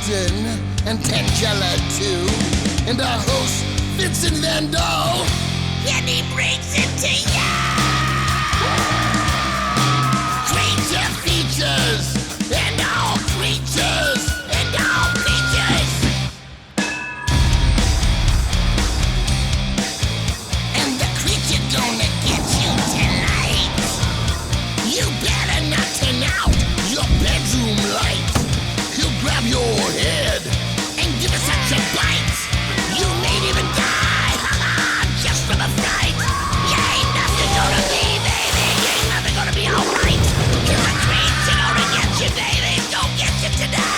Winston and Tangela too, and our host Vincent Van Dahl, and he brings it to ya! Creature features, and all creatures, and all creatures! And the creature gonna get you tonight. You better not turn out your bedroom light. He'll grab your head and give it such a bite. You may even die, just from a fright. You ain't nothing gonna be, baby. You ain't nothing gonna be alright. Cause the creature gonna get you, baby. Gonna get you tonight.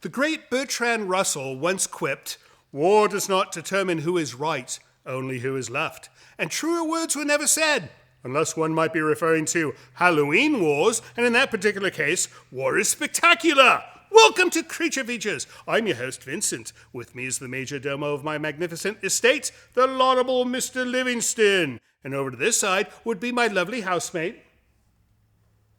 The great Bertrand Russell once quipped, "War does not determine who is right, only who is left." And truer words were never said, unless one might be referring to Halloween Wars, and in that particular case, war is spectacular. Welcome to Creature Features. I'm your host, Vincent. With me is the major domo of my magnificent estate, the laudable Mr. Livingston. And over to this side would be my lovely housemate,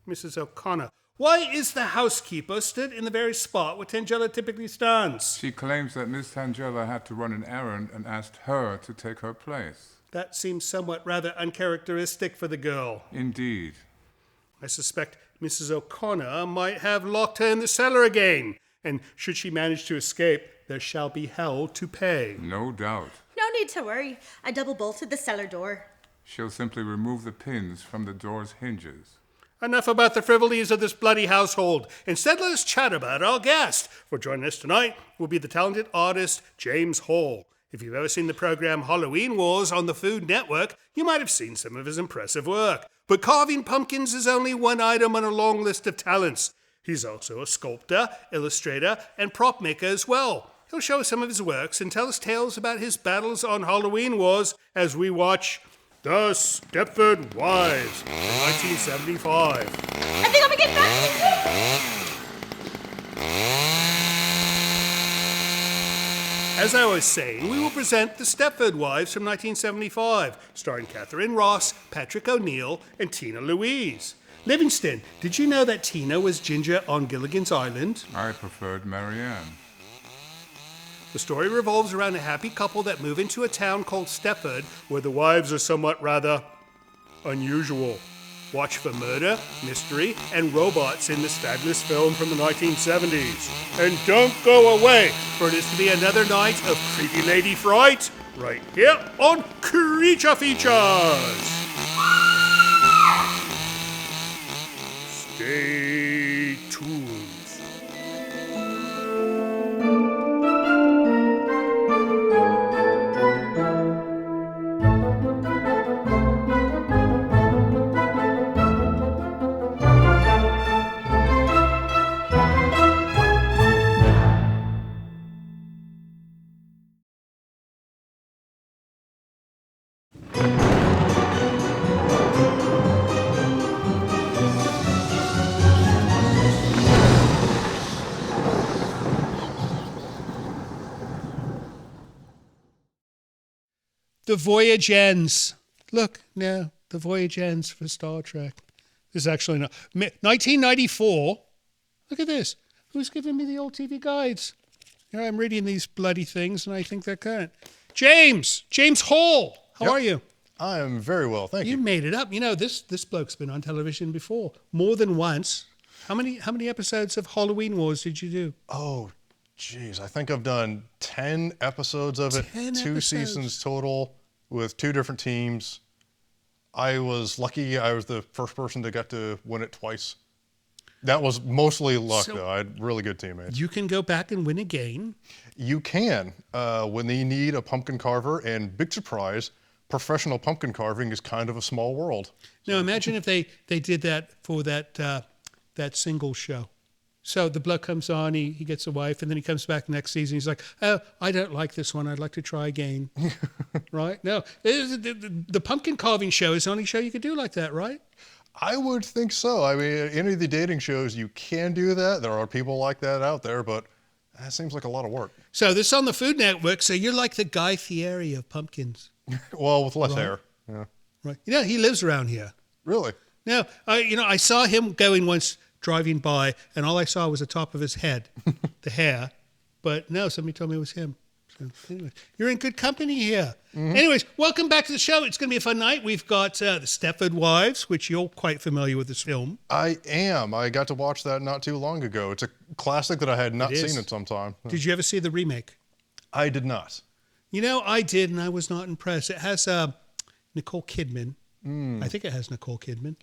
Mrs. O'Connor. Why is the housekeeper stood in the very spot where Tangela typically stands? She claims that Miss Tangela had to run an errand and asked her to take her place. That seems somewhat rather uncharacteristic for the girl. Indeed. I suspect Mrs. O'Connor might have locked her in the cellar again, and should she manage to escape, there shall be hell to pay. No doubt. No need to worry. I double-bolted the cellar door. She'll simply remove the pins from the door's hinges. Enough about the frivolities of this bloody household. Instead, let us chat about our guest. For joining us tonight will be the talented artist James Hall. If you've ever seen the program Halloween Wars on the Food Network, you might have seen some of his impressive work. But carving pumpkins is only one item on a long list of talents. He's also a sculptor, illustrator, and prop maker as well. He'll show us some of his works and tell us tales about his battles on Halloween Wars as we watch The Stepford Wives from 1975. I think I'm gonna get back. As I was saying, we will present The Stepford Wives from 1975, starring Catherine Ross, Patrick O'Neill, and Tina Louise. Livingston, did you know that Tina was Ginger on Gilligan's Island? I preferred Marianne. The story revolves around a happy couple that move into a town called Stepford, where the wives are somewhat rather unusual. Watch for murder, mystery, and robots in this fabulous film from the 1970s. And don't go away, for it is to be another night of creepy lady fright, right here on Creature Features. Stay tuned. The Voyage Ends. Look, now, The Voyage Ends for Star Trek. This is actually not. 1994. Look at this. Who's giving me the old TV guides? Here I'm reading these bloody things, and I think they're current. James Hall. How are you? I am very well, thank you. You made it up. You know, this bloke's been on television before, more than once. How many episodes of Halloween Wars did you do? Oh, geez. I think I've done 10 episodes of it. 10 2 episodes. seasons total with 2 different teams. I was lucky I was the first person to get to win it twice. That was mostly luck, though. I had really good teammates. You can go back and win again. You can. When they need a pumpkin carver, and big surprise, professional pumpkin carving is kind of a small world. Now, imagine if they did that for that single show. So the bloke comes on, he gets a wife, and then he comes back next season. He's like, "Oh, I don't like this one. I'd like to try again." Right? No, the pumpkin carving show is the only show you could do like that, right? I would think so. I mean, any of the dating shows, you can do that. There are people like that out there, but That seems like a lot of work. So this is on the Food Network, so you're like the Guy Fieri of pumpkins. Well, with less Right. hair. Yeah. Right. You know, he lives around here. Really? No, I saw him going once driving by, and all I saw was the top of his head, the hair. But no, somebody told me it was him. So anyway, you're in good company here. Anyways, welcome back to the show. It's going to be a fun night. We've got the Stepford Wives, which you're quite familiar with this film. I am. I got to watch that not too long ago. It's a classic that I had not It is. seen in some time. Did you ever see the remake? I did not. You know, I did, and I was not impressed. It has Nicole Kidman. I think it has Nicole Kidman.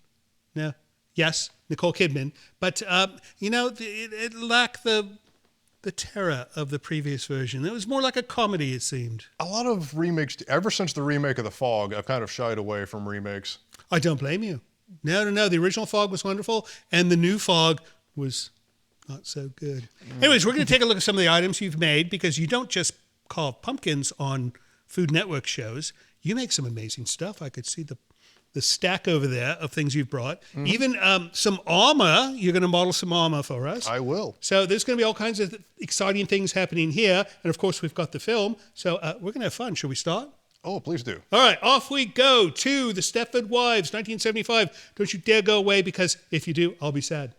No. Yes, Nicole Kidman. But, it lacked the terror of the previous version. It was more like a comedy, it seemed. A lot of remakes, ever since the remake of The Fog, I've kind of shied away from remakes. I don't blame you. No. The original Fog was wonderful, and the new Fog was not so good. Anyways, we're going to take a look at some of the items you've made, because you don't just carve pumpkins on Food Network shows. You make some amazing stuff. I could see the stack over there of things you've brought. Even some armor. You're going to model some armor for us. I will. So there's going to be all kinds of exciting things happening here. And of course, we've got the film. So we're going to have fun. Shall we start? Oh, please do. All right, off we go to the Stepford Wives, 1975. Don't you dare go away, because if you do, I'll be sad.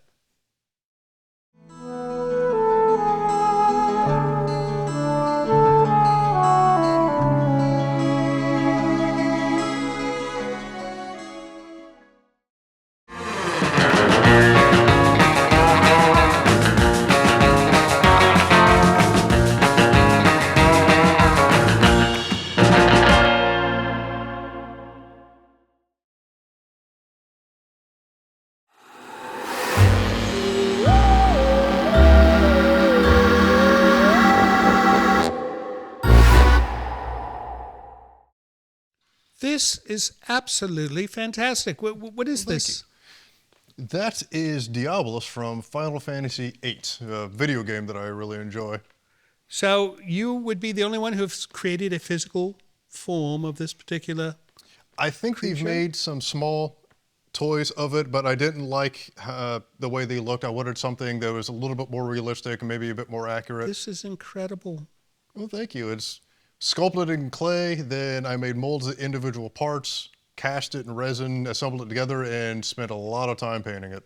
This is absolutely fantastic. What is this? That is Diabolus from Final Fantasy VIII, a video game that I really enjoy. So you would be the only one who has created a physical form of this particular... I think we've made some small toys of it, but I didn't like the way they looked. I wanted something that was a little bit more realistic and maybe a bit more accurate. This is incredible. Well, thank you. It's sculpted in clay, then I made molds of individual parts, cast it in resin, assembled it together, and spent a lot of time painting it.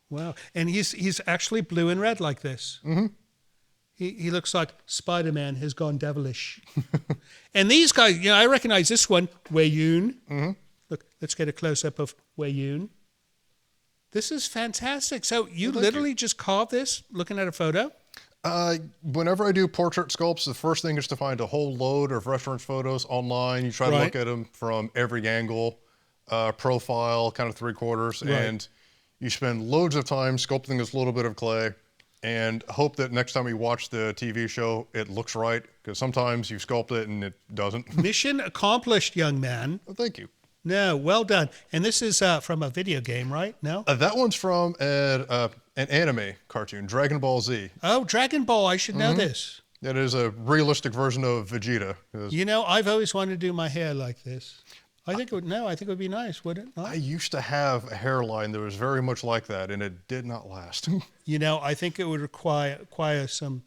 Wow. And he's actually blue and red like this. Mm-hmm. He looks like Spider-Man has gone devilish. And these guys, I recognize this one, Wei Yun. Mm-hmm. Look, let's get a close-up of Wei Yun. This is fantastic. So you literally just carved this looking at a photo? Whenever I do portrait sculpts, the first thing is to find a whole load of reference photos online. You try to look at them from every angle, profile, kind of three-quarters, and you spend loads of time sculpting this little bit of clay and hope that next time you watch the TV show, it looks right, because sometimes you sculpt it and it doesn't. Mission accomplished, young man. Well, thank you. No, well done. And this is from a video game, right? No? That one's from an anime cartoon, Dragon Ball Z. Oh, Dragon Ball. I should know this. It is a realistic version of Vegeta. I've always wanted to do my hair like this. I think it would be nice, wouldn't it? Not? I used to have a hairline that was very much like that, and it did not last. I think it would require some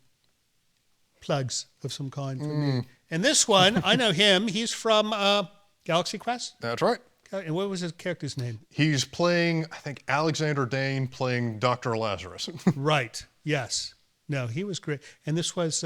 plugs of some kind for me. And this one, I know him. He's from Galaxy Quest. That's right. And what was his character's name? He's playing, I think, Alexander Dane playing Dr. Lazarus. Right. Yes. No, he was great. And this was...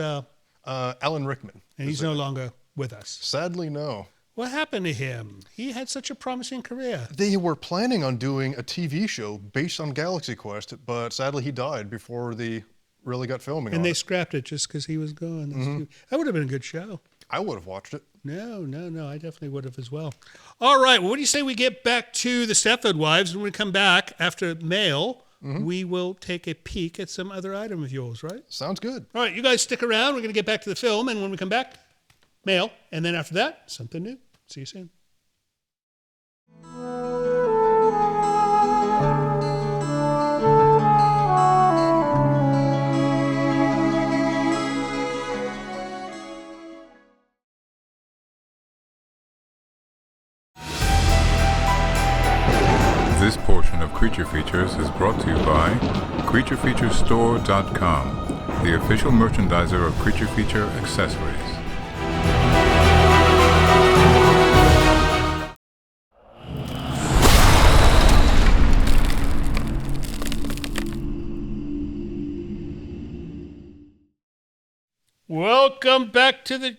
Alan Rickman. And he's no longer with us. Sadly, no. What happened to him? He had such a promising career. They were planning on doing a TV show based on Galaxy Quest, but sadly he died before they really got filming on it. And they scrapped it just because he was gone. That would have been a good show. I would have watched it. No, I definitely would have as well. All right, well, what do you say we get back to the Stepford Wives? When we come back after mail, we will take a peek at some other item of yours, right? Sounds good. All right, you guys stick around. We're going to get back to the film, and when we come back, mail, and then after that, something new. See you soon. This portion of Creature Features is brought to you by CreatureFeaturesStore.com, the official merchandiser of Creature Feature accessories. Welcome back to the...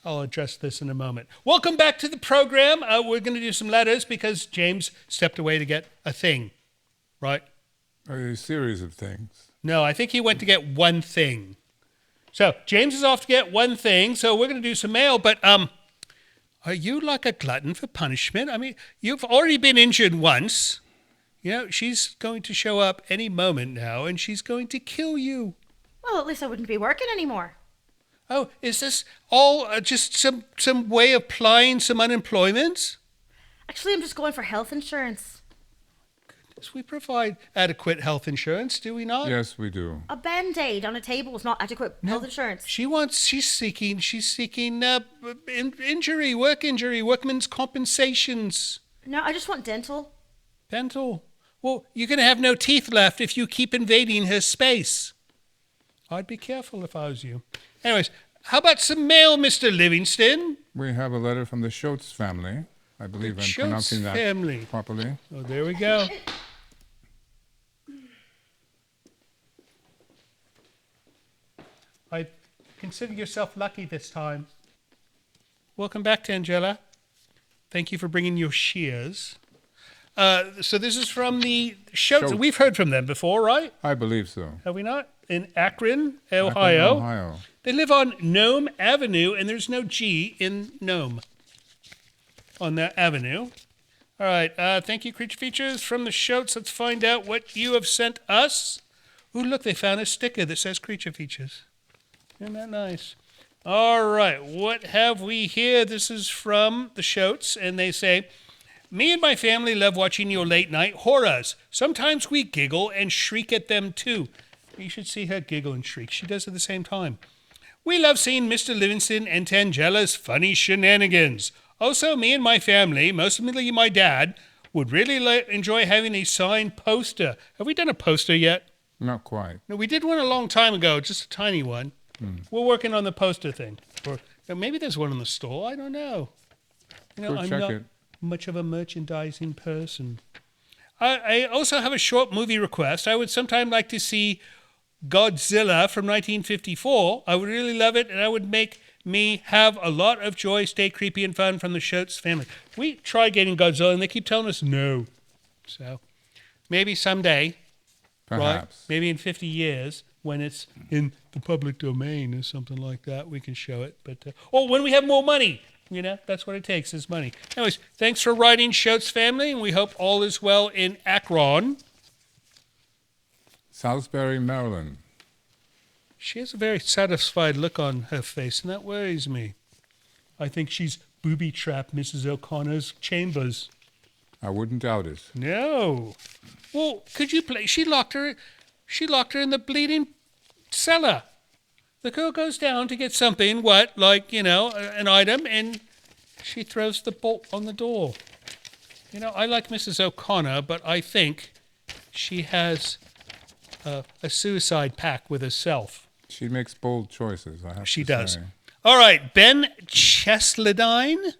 I'll address this in a moment. Welcome back to the program. We're going to do some letters because James stepped away to get a thing, right? A series of things. No, I think he went to get one thing. So James is off to get one thing, so we're going to do some mail, but are you like a glutton for punishment? I mean, you've already been injured once. You know, she's going to show up any moment now, and she's going to kill you. Well, at least I wouldn't be working anymore. Oh, is this all just some way of applying some unemployment? Actually, I'm just going for health insurance. Goodness, we provide adequate health insurance, do we not? Yes, we do. A Band-Aid on a table is not adequate health insurance. She's seeking injury, workman's compensations. No, I just want dental. Dental. Well, you're going to have no teeth left if you keep invading her space. I'd be careful if I was you. Anyways, how about some mail, Mr. Livingston? We have a letter from the Schultz family. I believe I'm pronouncing that family. properly. Oh, there we go. I consider yourself lucky this time. Welcome back, Tangela. Thank you for bringing your shears. So this is from the Schultz. We've heard from them before, right? I believe so. Have we not? In Akron, Ohio. Ohio. They live on Nome Avenue, and there's no G in Nome on that avenue. All right. Thank you, Creature Features. From the Schultz, let's find out what you have sent us. Ooh, look, they found a sticker that says Creature Features. Isn't that nice? All right. What have we here? This is from the Schultz, and they say, me and my family love watching your late night horrors. Sometimes we giggle and shriek at them, too. You should see her giggle and shriek. She does at the same time. We love seeing Mr. Livingston and Tangela's funny shenanigans. Also, me and my family, mostly my dad, would really enjoy having a signed poster. Have we done a poster yet? Not quite. No, we did one a long time ago, just a tiny one. We're working on the poster thing. Or maybe there's one in the store. I don't know. You know, Go I'm check not it. much of a merchandising person. I also have a short movie request. I would sometime like to see Godzilla from 1954. I would really love it, and I would make me have a lot of joy, stay creepy and fun from the Schultz family. We tried getting Godzilla, and they keep telling us no. So maybe someday, Perhaps. right? Maybe in 50 years, when it's in the public domain or something like that, we can show it. But or when we have more money. You know, that's what it takes is money. Anyways, thanks for writing, Schultz family, and we hope all is well in Akron. Salisbury, Maryland. She has a very satisfied look on her face, and that worries me. I think she's booby-trapped Mrs. O'Connor's chambers. I wouldn't doubt it. No. Well, could you play? She locked her in the bleeding cellar. The girl goes down to get something, an item, and she throws the bolt on the door. You know, I like Mrs. O'Connor, but I think she has a suicide pact with herself. She makes bold choices, I have She to does. say. All right, Ben Chesledine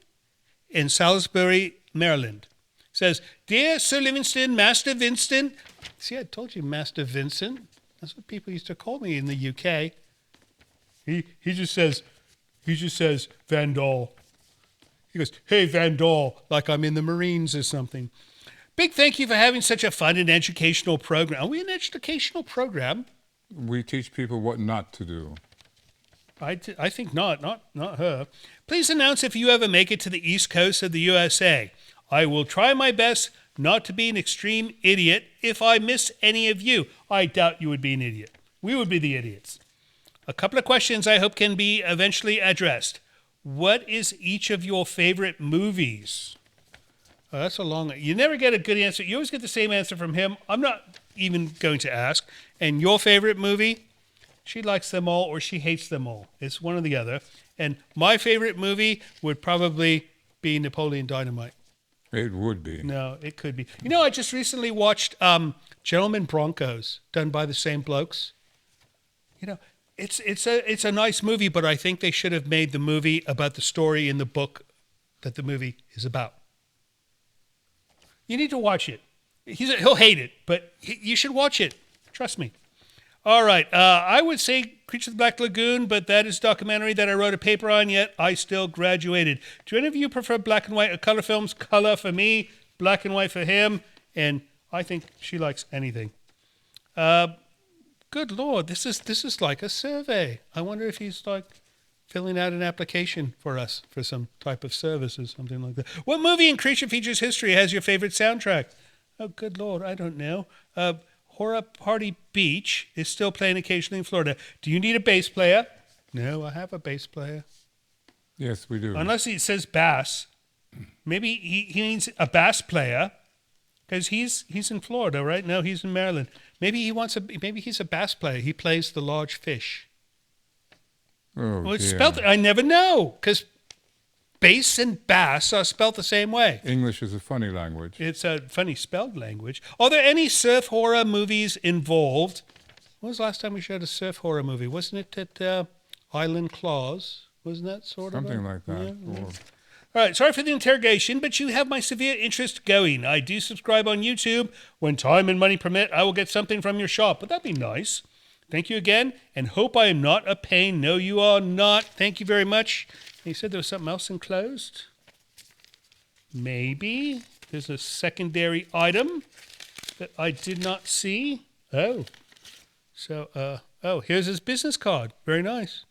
in Salisbury, Maryland, says, Dear Sir Livingston, Master Vincent. See, I told you Master Vincent. That's what people used to call me in the UK. He just says Vandal. He goes, hey, Vandal, like I'm in the Marines or something. Big thank you for having such a fun and educational program. Are we an educational program? We teach people what not to do. I think not her. Please announce if you ever make it to the East Coast of the USA. I will try my best not to be an extreme idiot if I miss any of you. I doubt you would be an idiot. We would be the idiots. A couple of questions I hope can be eventually addressed. What is each of your favorite movies? Oh, that's a long... You never get a good answer. You always get the same answer from him. I'm not even going to ask. And your favorite movie? She likes them all or she hates them all. It's one or the other. And my favorite movie would probably be Napoleon Dynamite. It would be. No, it could be. You know, I just recently watched Gentlemen Broncos, done by the same blokes. You know, it's a nice movie, but I think they should have made the movie about the story in the book that the movie is about. You need to watch it. He'll hate it, but you should watch it. Trust me. All right. I would say Creature of the Black Lagoon, but that is a documentary that I wrote a paper on, yet I still graduated. Do any of you prefer black and white or color films? Color for me, black and white for him, and I think she likes anything. Good Lord, this is like a survey. I wonder if he's like filling out an application for us for some type of service or something like that. What movie in Creature Features history has your favorite soundtrack? Oh, good Lord, I don't know. Horror Party Beach is still playing occasionally in Florida. Do you need a bass player? No, I have a bass player. Yes, we do. Unless it says bass. Maybe he needs a bass player because he's in Florida, right? No, he's in Maryland. Maybe he's a bass player. He plays the large fish. Oh, Well, it's dear. spelled. I never know because bass and bass are spelled the same way. English is a funny language. It's a funny spelled language. Are there any surf horror movies involved? When was the last time we showed a surf horror movie? Wasn't it at Island Claws? Wasn't that sort of Something like that. Yeah. Or All right, sorry for the interrogation, but you have my severe interest going. I do subscribe on YouTube. When time and money permit, I will get something from your shop. But that'd be nice. Thank you again, and hope I am not a pain. No, you are not. Thank you very much. You said there was something else enclosed? Maybe. There's a secondary item that I did not see. Oh. So, here's his business card. Very nice.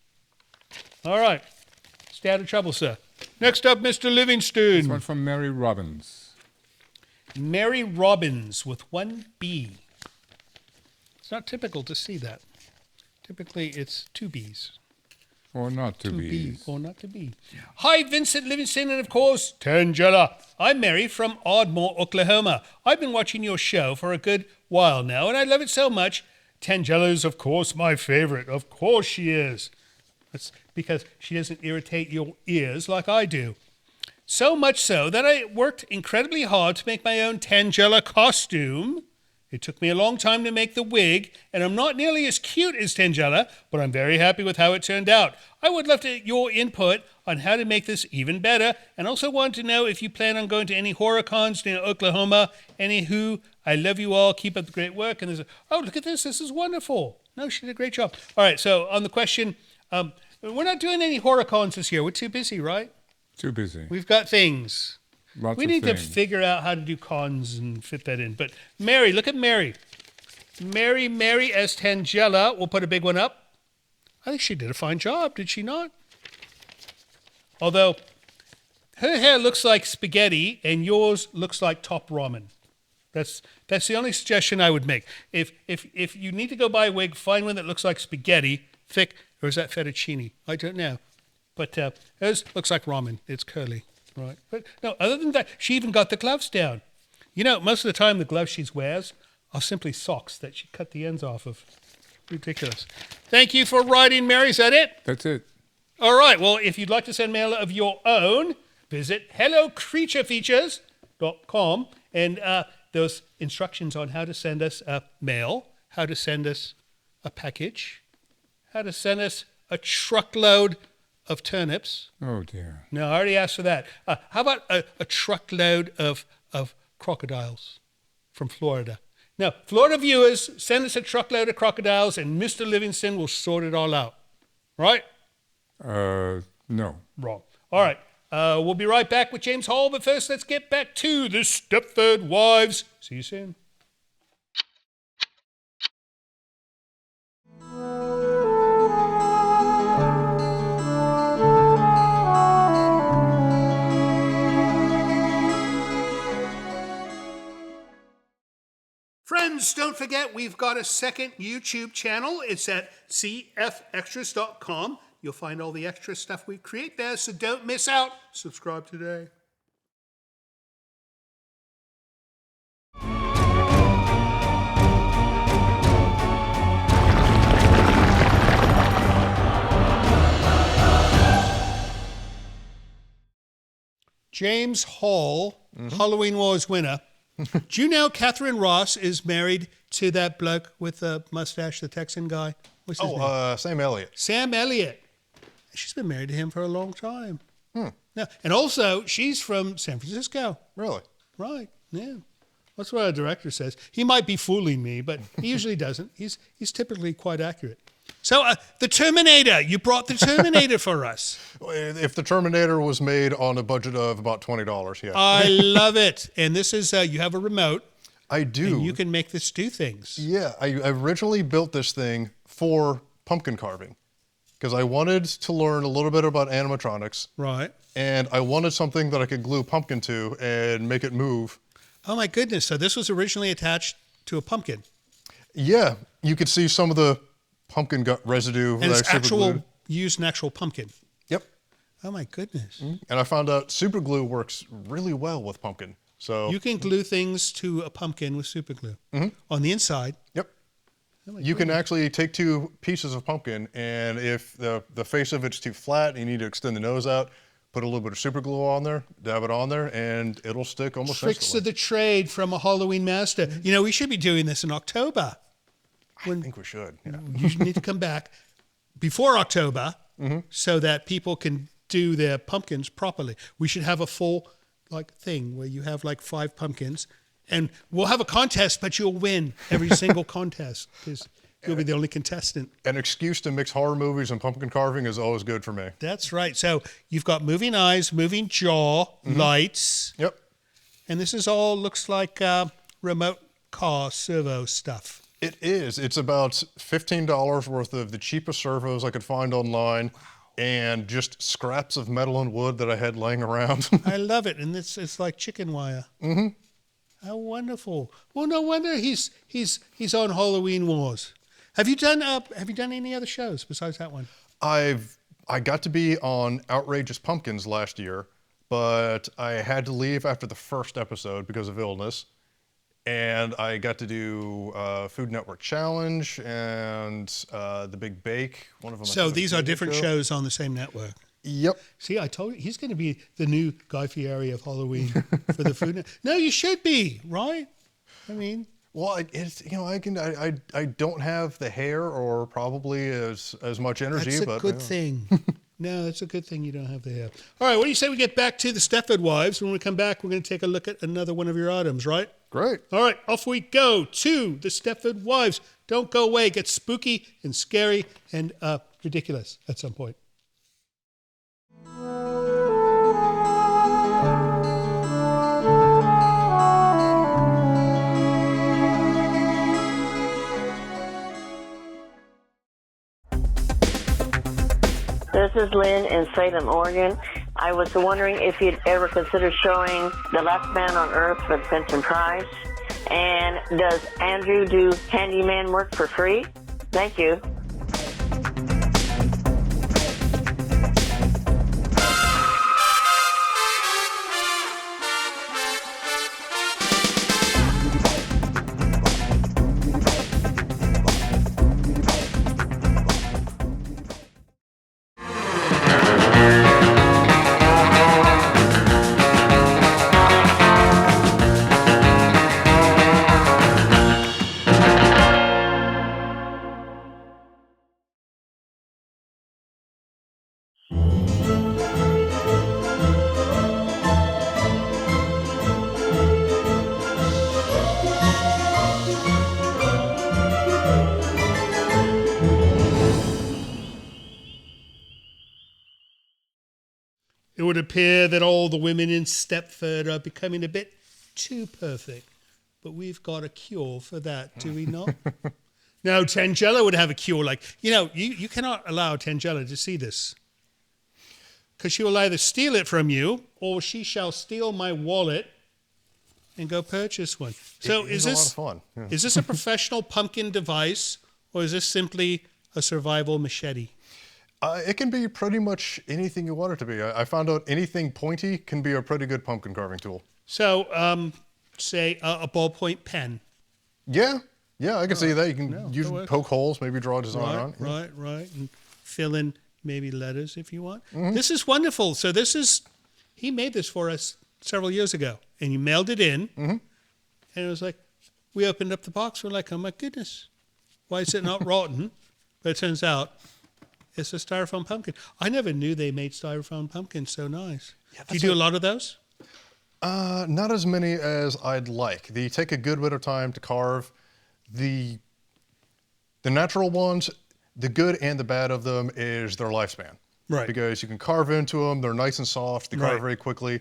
All right. Stay out of trouble, sir. Next up, Mr. Livingston. this one from Mary Robbins. Mary Robbins with one B. It's not typical to see that. Typically, it's two B's. Or not to To be. be or not to be. Hi, Vincent Livingston, and of course, Tangela. I'm Mary from Ardmore, Oklahoma. I've been watching your show for a good while now, and I love it so much. Tangela is, of course, my favorite. Of course she is. That's because she doesn't irritate your ears like I do. So much so that I worked incredibly hard to make my own Tangela costume. It took me a long time to make the wig, and I'm not nearly as cute as Tangela, but I'm very happy with how it turned out. I would love your input on how to make this even better, and also want to know if you plan on going to any horror cons near Oklahoma. Anywho, I love you all. Keep up the great work. And oh, look at this. This is wonderful. No, she did a great job. All right, so on the question, we're not doing any horror cons this year. We're too busy, right? Too busy. We've got things. Lots We of need to things. figure out how to do cons and fit that in. But Mary, look at Mary. Mary as Tangela. We'll put a big one up. I think she did a fine job, did she not? Although her hair looks like spaghetti and yours looks like top ramen. That's the only suggestion I would make. If you need to go buy a wig, find one that looks like spaghetti, thick, or is that fettuccine? I don't know. But hers looks like ramen. It's curly. Right. But no, other than that, she even got the gloves down. You know, most of the time the gloves she wears are simply socks that she cut the ends off of. Ridiculous. Thank you for writing, Mary. Is that it? That's it. All right. Well, if you'd like to send mail of your own, visit hellocreaturefeatures.com and those instructions on how to send us mail, how to send us a package, how to send us a truckload of turnips. Oh, dear. No, I already asked for that. How about a truckload of crocodiles from Florida? Now, Florida viewers, send us a truckload of crocodiles and Mr. Livingston will sort it all out. Right? No. Wrong. All right. We'll be right back with James Hall, but first let's get back to the Stepford Wives. See you soon. Friends, don't forget we've got a second YouTube channel. It's at cfextras.com. You'll find all the extra stuff we create there, so don't miss out. Subscribe today. James Hall Halloween Wars winner. Do you know Catherine Ross is married to that bloke with the mustache, the Texan guy? What's his name? Sam Elliott. Sam Elliott. She's been married to him for a long time. No, and also, she's from San Francisco. Really? Right, yeah. That's what our director says. He might be fooling me, but he usually doesn't. He's typically quite accurate. So, the Terminator. You brought the Terminator for us. If the Terminator was made on a budget of about $20, yeah. I love it. And this is, you have a remote. I do. And you can make this do things. Yeah, I originally built this thing for pumpkin carving because I wanted to learn a little bit about animatronics. Right. And I wanted something that I could glue pumpkin to and make it move. Oh, my goodness. So this was originally attached to a pumpkin. Yeah, you could see some of the pumpkin gut residue. And it's used an actual pumpkin. Yep. Oh, my goodness. And I found out super glue works really well with pumpkin. So you can glue things to a pumpkin with super glue on the inside. Yep. You can actually take two pieces of pumpkin, and if the face of it's too flat, you need to extend the nose out, put a little bit of super glue on there, dab it on there, and it'll stick almost Tricks instantly. of the trade from a Halloween master. You know, we should be doing this in October. I think we should. Yeah. You need to come back before October so that people can do their pumpkins properly. We should have a full thing where you have 5 pumpkins, and we'll have a contest, but you'll win every single contest because you'll be the only contestant. An excuse to mix horror movies and pumpkin carving is always good for me. That's right. So you've got moving eyes, moving jaw, lights. Yep. And this is all looks like remote car servo stuff. It is. It's about $15 worth of the cheapest servos I could find online. And just scraps of metal and wood that I had laying around. I love it, and it's like chicken wire. How wonderful! Well, no wonder he's on Halloween Wars. Have you done any other shows besides that one? I got to be on Outrageous Pumpkins last year, but I had to leave after the first episode because of illness. And I got to do Food Network Challenge and The Big Bake. One of them. So these are different shows on the same network. Yep. See, I told you he's going to be the new Guy Fieri of Halloween for the Food Network. No, you should be, right? I mean, well, I don't have the hair or probably as much energy. That's a good thing. No, it's a good thing you don't have the hair. All right, what do you say we get back to the Stepford Wives? When we come back, we're going to take a look at another one of your items, right? Great. All right, off we go to the Stepford Wives. Don't go away. It gets spooky and scary and ridiculous at some point. This is Lynn in Salem, Oregon. I was wondering if you'd ever consider showing The Last Man on Earth with Vincent Price. And does Andrew do handyman work for free? Thank you. It would appear that all the women in Stepford are becoming a bit too perfect. But we've got a cure for that, do we not? No, Tangella would have a cure. You cannot allow Tangella to see this. Because she will either steal it from you, or she shall steal my wallet and go purchase one. So is a lot of fun. Yeah. Is this a professional pumpkin device, or is this simply a survival machete? It can be pretty much anything you want it to be. I found out anything pointy can be a pretty good pumpkin carving tool. So, say a ballpoint pen. Yeah, I can see that. You can use poke holes, maybe draw a design on. Yeah. Right. And fill in maybe letters if you want. Mm-hmm. This is wonderful. So he made this for us several years ago, and you mailed it in, and it was like, we opened up the box, we're like, oh my goodness, why is it not rotten? But it turns out it's a styrofoam pumpkin. I never knew they made styrofoam pumpkins so nice. Yeah, do you do a lot of those? Not as many as I'd like. They take a good bit of time to carve. The natural ones, the good and the bad of them is their lifespan. Right. Because you can carve into them, they're nice and soft, they carve very quickly.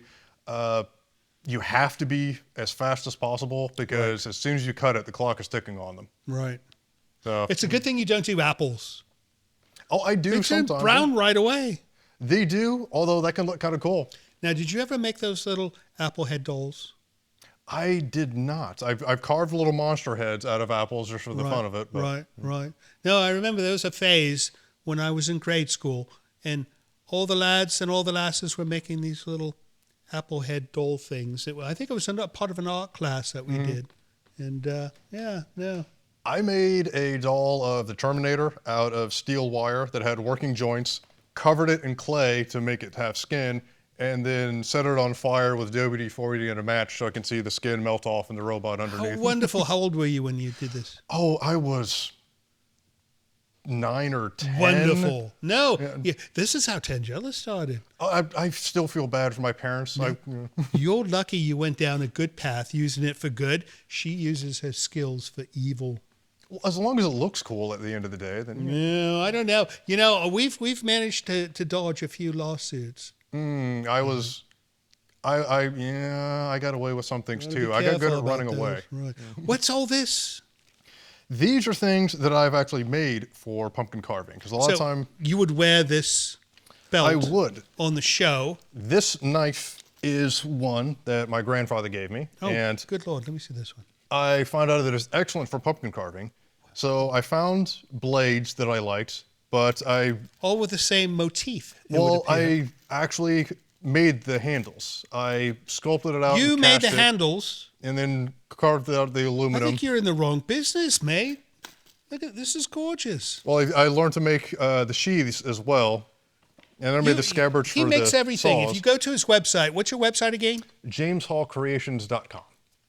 You have to be as fast as possible because as soon as you cut it, the clock is ticking on them. Right. So it's a good thing you don't do apples. Oh, I do they turn sometimes. Brown right away. They do, although that can look kind of cool. Now, did you ever make those little apple head dolls? I did not. I've carved little monster heads out of apples just for the fun of it. But. Right. No, I remember there was a phase when I was in grade school, and all the lads and all the lasses were making these little apple head doll things. I think it was part of an art class that we did. And I made a doll of the Terminator out of steel wire that had working joints, covered it in clay to make it have skin, and then set it on fire with WD-40 and a match so I can see the skin melt off and the robot underneath. How wonderful. How old were you when you did this? Oh, I was 9 or 10. Wonderful. No, this is how Tangela started. I still feel bad for my parents. You're lucky you went down a good path using it for good. She uses her skills for evil. Well, as long as it looks cool at the end of the day, then No, I don't know. You know, we've managed to dodge a few lawsuits. I got away with some things too. I got good at running away. Right. What's all this? These are things that I've actually made for pumpkin carving because a lot of time you would wear this belt. I would on the show. This knife is one that my grandfather gave me. Oh, and good Lord! Let me see this one. I found out that it's excellent for pumpkin carving. So I found blades that I liked, but all with the same motif. Well, I actually made the handles. I sculpted it out. You and made the cast it, handles, and then carved out the aluminum. I think you're in the wrong business, mate. Look at this, is gorgeous. Well, I learned to make the sheaths as well, and I made the scabbards for the He makes everything. saws. If you go to his website, what's your website again? JamesHallCreations.com.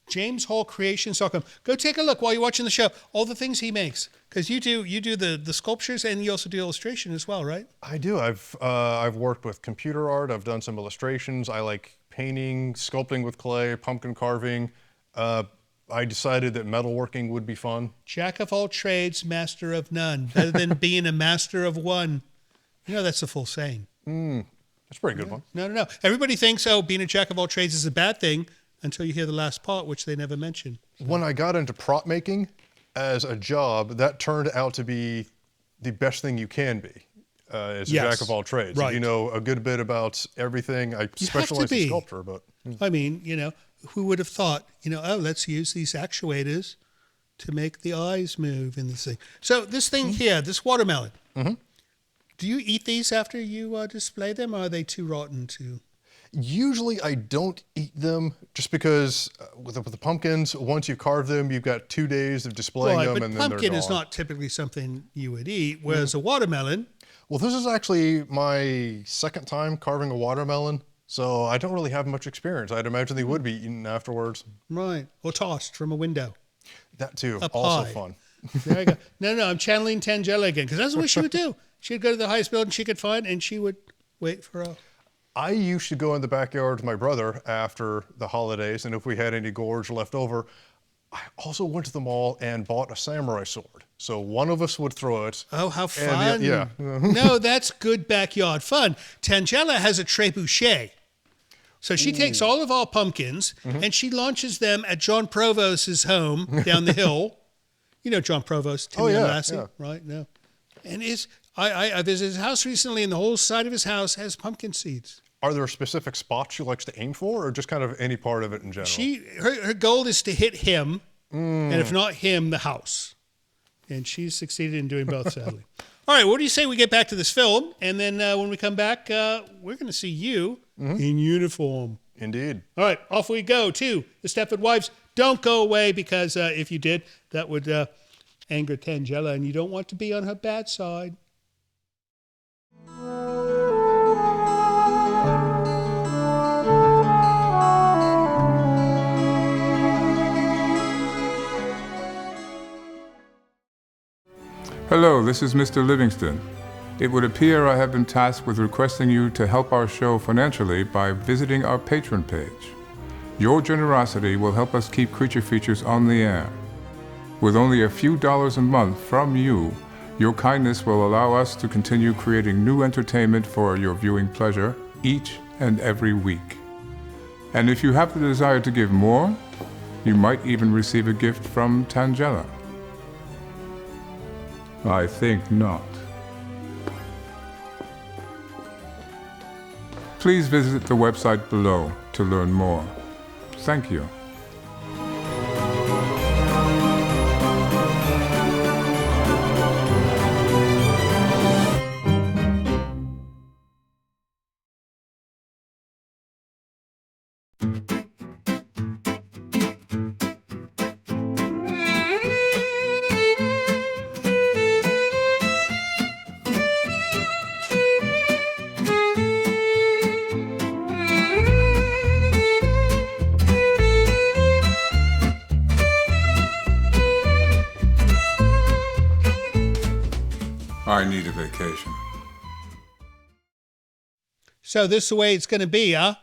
JamesHallCreations.com. Go take a look while you're watching the show. All the things he makes, because you do the sculptures and you also do illustration as well, right? I do. I've worked with computer art. I've done some illustrations. I like painting, sculpting with clay, pumpkin carving. I decided that metalworking would be fun. Jack of all trades, master of none. Better than being a master of one. You know that's a full saying. That's a pretty good one. No. Everybody thinks, being a jack of all trades is a bad thing until you hear the last part, which they never mention. When I got into prop making as a job, that turned out to be the best thing you can be as a jack of all trades. Right. You know a good bit about everything. I specialize in sculpture, but... I mean, who would have thought, let's use these actuators to make the eyes move in this thing. So this thing here, this watermelon, do you eat these after you display them, or are they too rotten to... Usually I don't eat them just because with the pumpkins, once you carve them, you've got 2 days of displaying them and then they're gone. Pumpkin is not typically something you would eat, whereas a watermelon... Well, this is actually my second time carving a watermelon, so I don't really have much experience. I'd imagine they would be eaten afterwards. Right, or tossed from a window. That too, A also pie. fun. There you go. No, I'm channeling Tangela again, because that's what she would do. She'd go to the highest building she could find, and she would wait for a... I used to go in the backyard with my brother after the holidays, and if we had any gorge left over, I also went to the mall and bought a samurai sword. So one of us would throw it. Oh, how fun. Yeah. No, that's good backyard fun. Tangela has a trebuchet. So she takes all of our pumpkins and she launches them at John Provost's home down the hill. You know John Provost, Timmy and Lassie, right? No. And I visited his house recently, and the whole side of his house has pumpkin seeds. Are there specific spots she likes to aim for, or just kind of any part of it in general? Her goal is to hit him, and if not him, the house. And she's succeeded in doing both, sadly. All right, what do you say we get back to this film, and then when we come back, we're going to see you in uniform. Indeed. All right, off we go to the Stepford Wives. Don't go away, because if you did, that would anger Tangela, and you don't want to be on her bad side. Hello, this is Mr. Livingston. It would appear I have been tasked with requesting you to help our show financially by visiting our Patreon page. Your generosity will help us keep Creature Features on the air. With only a few dollars a month from you, your kindness will allow us to continue creating new entertainment for your viewing pleasure each and every week. And if you have the desire to give more, you might even receive a gift from Tangela. I think not. Please visit the website below to learn more. Thank you. I need a vacation. So this is the way it's going to be, huh?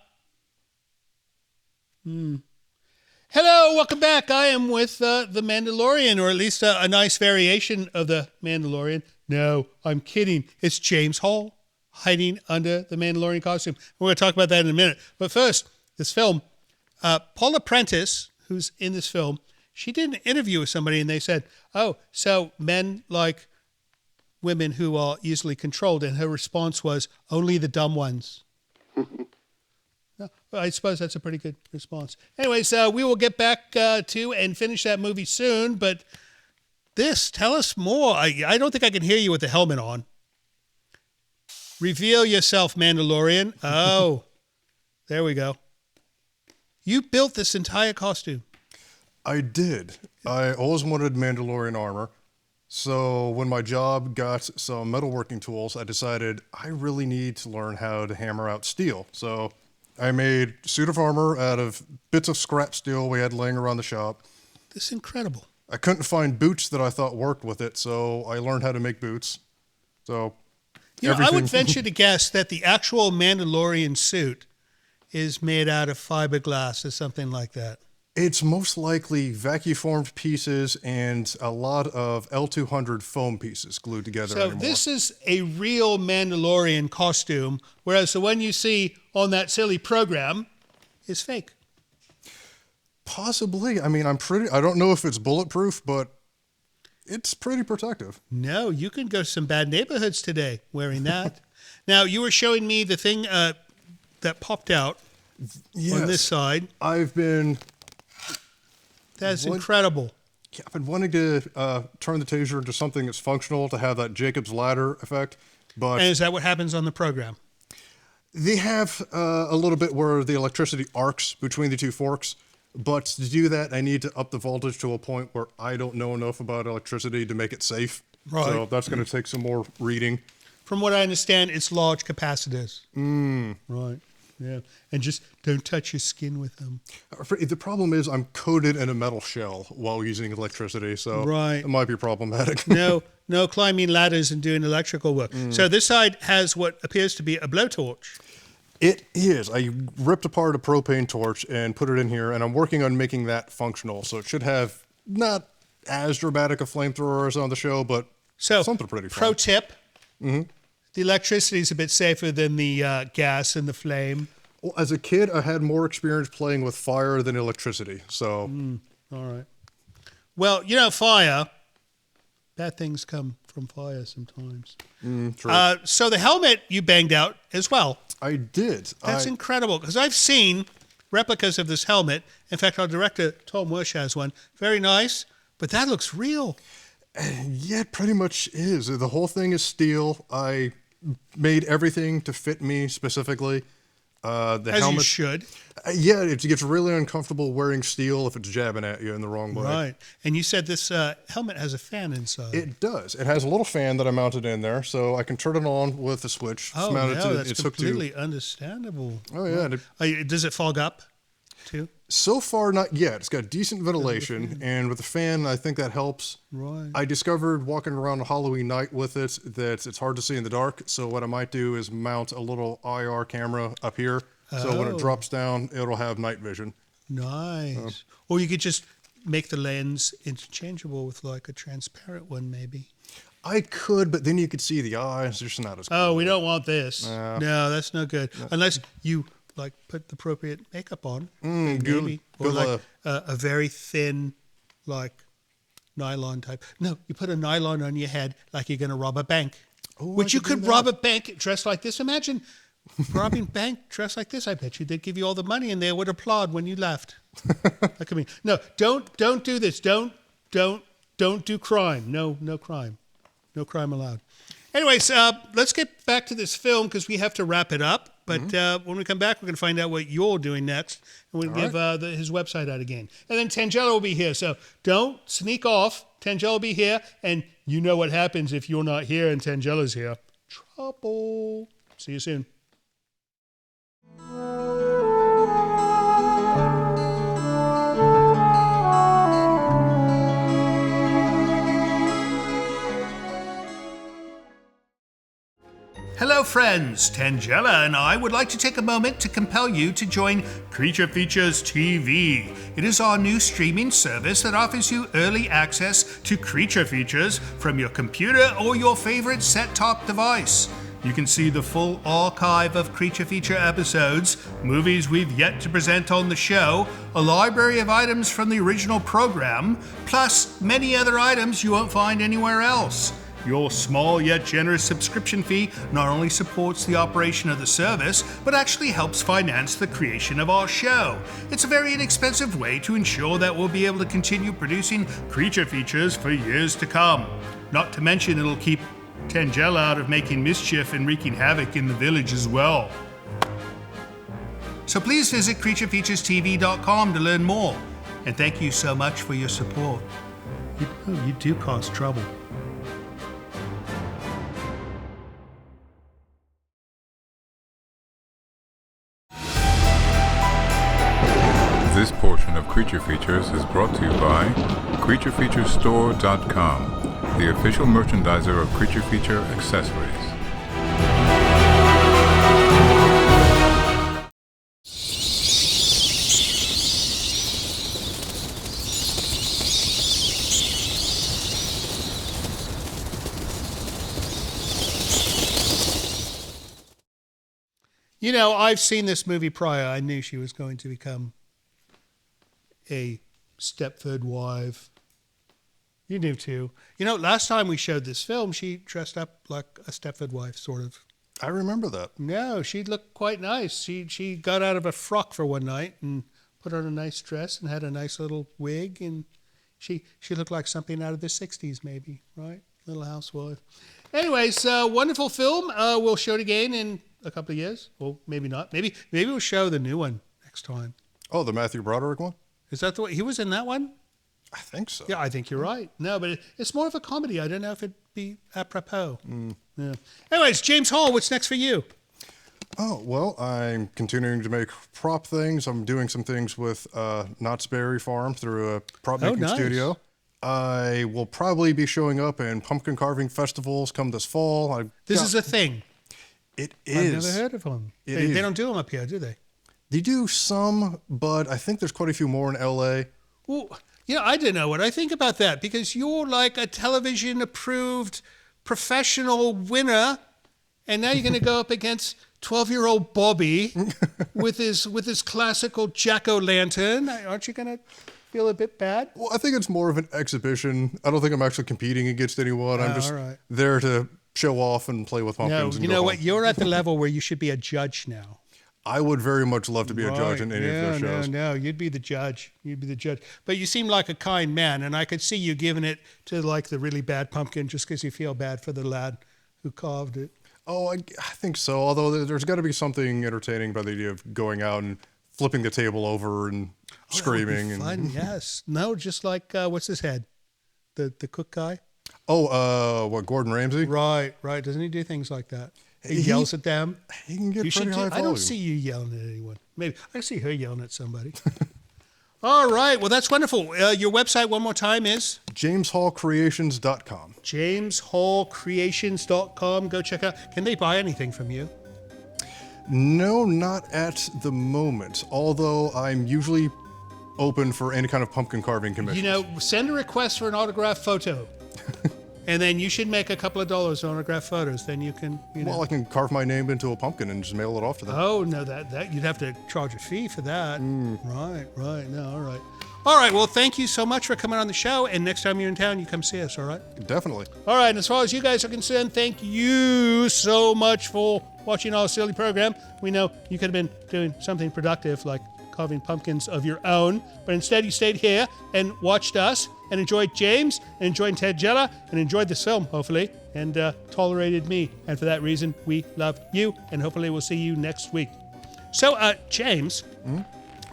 Hello, welcome back. I am with The Mandalorian, or at least a nice variation of The Mandalorian. No, I'm kidding. It's James Hall hiding under the Mandalorian costume. We're going to talk about that in a minute. But first, this film, Paula Prentice, who's in this film, she did an interview with somebody and they said, oh, so men like women who are easily controlled, and her response was, only the dumb ones. No, well, I suppose that's a pretty good response. Anyways, we will get back to and finish that movie soon, but tell us more. I don't think I can hear you with the helmet on. Reveal yourself, Mandalorian. Oh, there we go. You built this entire costume. I did. I always wanted Mandalorian armor. So when my job got some metalworking tools, I decided I really need to learn how to hammer out steel. So I made a suit of armor out of bits of scrap steel we had laying around the shop. This is incredible. I couldn't find boots that I thought worked with it, so I learned how to make boots. So I would venture to guess that the actual Mandalorian suit is made out of fiberglass or something like that. It's most likely vacuum-formed pieces and a lot of L200 foam pieces glued together. So this is a real Mandalorian costume, whereas the one you see on that silly program is fake. Possibly. I mean, I don't know if it's bulletproof, but it's pretty protective. No, you can go to some bad neighborhoods today wearing that. Now, you were showing me the thing that popped out on this side. That's incredible. Yeah, I've been wanting to turn the taser into something that's functional to have that Jacob's ladder effect. But and is that what happens on the program? They have a little bit where the electricity arcs between the two forks. But to do that, I need to up the voltage to a point where I don't know enough about electricity to make it safe. Right. So that's going to take some more reading. From what I understand, it's large capacitors. Right. Yeah, and just don't touch your skin with them. The problem is I'm coated in a metal shell while using electricity, so it might be problematic. No climbing ladders and doing electrical work. So this side has what appears to be a blowtorch. It is. I ripped apart a propane torch and put it in here, and I'm working on making that functional, so it should have not as dramatic a flamethrower as on the show, but something pretty fun. Pro tip. The electricity is a bit safer than the gas and the flame. Well, as a kid, I had more experience playing with fire than electricity, so... All right. Well, fire, bad things come from fire sometimes. True. So the helmet you banged out as well. I did. That's incredible, because I've seen replicas of this helmet. In fact, our director, Tom Wersch, has one. Very nice, but that looks real. Yeah, it pretty much is. The whole thing is steel. I made everything to fit me specifically. The As helmet, you should. Yeah, it gets really uncomfortable wearing steel if it's jabbing at you in the wrong way. Right. And you said this helmet has a fan inside. It does. It has a little fan that I mounted in there, so I can turn it on with a switch. Oh, no, that's completely understandable. Oh, yeah. Does it fog up, too? So far, not yet. It's got decent ventilation, and with the fan, I think that helps. Right. I discovered walking around on Halloween night with it that it's hard to see in the dark. So what I might do is mount a little IR camera up here. So when it drops down, it'll have night vision. Nice. Or you could just make the lens interchangeable with like a transparent one, maybe. I could, but then you could see the eyes. It's just not as good. Oh, we don't want this. No, that's no good. Unless you like put the appropriate makeup on, maybe, or like a very thin, like nylon type. No, you put a nylon on your head like you're going to rob a bank. Oh, Which you I could do could that. rob a bank dressed like this. Imagine robbing a bank dressed like this. I bet you they'd give you all the money and they would applaud when you left. Look at me. No, don't do this. Don't do crime. No crime. No crime allowed. Anyways, let's get back to this film because we have to wrap it up. But when we come back, we're going to find out what you're doing next. And we'll give his website out again. And then Tangelo will be here. So don't sneak off. Tangelo will be here. And you know what happens if you're not here and Tangelo's here. Trouble. See you soon. Hello friends, Tangela and I would like to take a moment to compel you to join Creature Features TV. It is our new streaming service that offers you early access to Creature Features from your computer or your favorite set-top device. You can see the full archive of Creature Feature episodes, movies we've yet to present on the show, a library of items from the original program, plus many other items you won't find anywhere else. Your small yet generous subscription fee not only supports the operation of the service, but actually helps finance the creation of our show. It's a very inexpensive way to ensure that we'll be able to continue producing Creature Features for years to come. Not to mention it'll keep Tangela out of making mischief and wreaking havoc in the village as well. So please visit CreatureFeaturesTV.com to learn more. And thank you so much for your support. You do cause trouble. This portion of Creature Features is brought to you by CreatureFeatureStore.com, the official merchandiser of Creature Feature accessories. You know, I've seen this movie prior. I knew she was going to become a Stepford wife. You knew too. You know, last time we showed this film, she dressed up like a Stepford wife, sort of. I remember that. No, she looked quite nice. She got out of a frock for one night and put on a nice dress and had a nice little wig, and she looked like something out of the 60s maybe, right? Little housewife. Anyways, wonderful film. We'll show it again in a couple of years. Well, maybe not. Maybe we'll show the new one next time. Oh, the Matthew Broderick one? Is that the way? He was in that one? I think so. Yeah, I think you're right. No, but it's more of a comedy. I don't know if it'd be apropos. Yeah. Anyways, James Hall, what's next for you? Oh, well, I'm continuing to make prop things. I'm doing some things with Knott's Berry Farm through a prop making studio. I will probably be showing up in pumpkin carving festivals come this fall. This is a thing. It is. I've never heard of them. They don't do them up here, do they? They do some, but I think there's quite a few more in LA. Well, you know, I don't know what I think about that because you're like a television-approved professional winner, and now you're going to go up against 12-year-old Bobby with his classical jack-o'-lantern. Aren't you going to feel a bit bad? Well, I think it's more of an exhibition. I don't think I'm actually competing against anyone. I'm just there to show off and play with pumpkins. No, you know what? You're at the level where you should be a judge now. I would very much love to be a judge in any of those shows. No, you'd be the judge. You'd be the judge. But you seem like a kind man, and I could see you giving it to like the really bad pumpkin just because you feel bad for the lad who carved it. Oh, I think so. Although there's got to be something entertaining by the idea of going out and flipping the table over and screaming. That would be fun, yes. No, just like, what's his head? The cook guy? Oh, what, Gordon Ramsay? Right. Doesn't he do things like that? He yells at them. He can get pretty high volume. I don't see you yelling at anyone. Maybe I see her yelling at somebody. All right. Well, that's wonderful. Your website one more time is? JamesHallCreations.com. JamesHallCreations.com. Go check out. Can they buy anything from you? No, not at the moment. Although I'm usually open for any kind of pumpkin carving commissions. Send a request for an autographed photo. And then you should make a couple of dollars on autographed photos. Then you can, Well, I can carve my name into a pumpkin and just mail it off to them. Oh, no, that you'd have to charge a fee for that. Right. No, all right. All right, well, thank you so much for coming on the show. And next time you're in town, you come see us, all right? Definitely. All right, and as far as you guys are concerned, thank you so much for watching our silly program. We know you could have been doing something productive like carving pumpkins of your own, but instead you stayed here and watched us and enjoyed James and enjoyed Ted Jella and enjoyed this film, hopefully, and tolerated me. And for that reason, we love you, and hopefully we'll see you next week. So, James,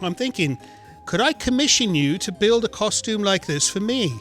I'm thinking, could I commission you to build a costume like this for me?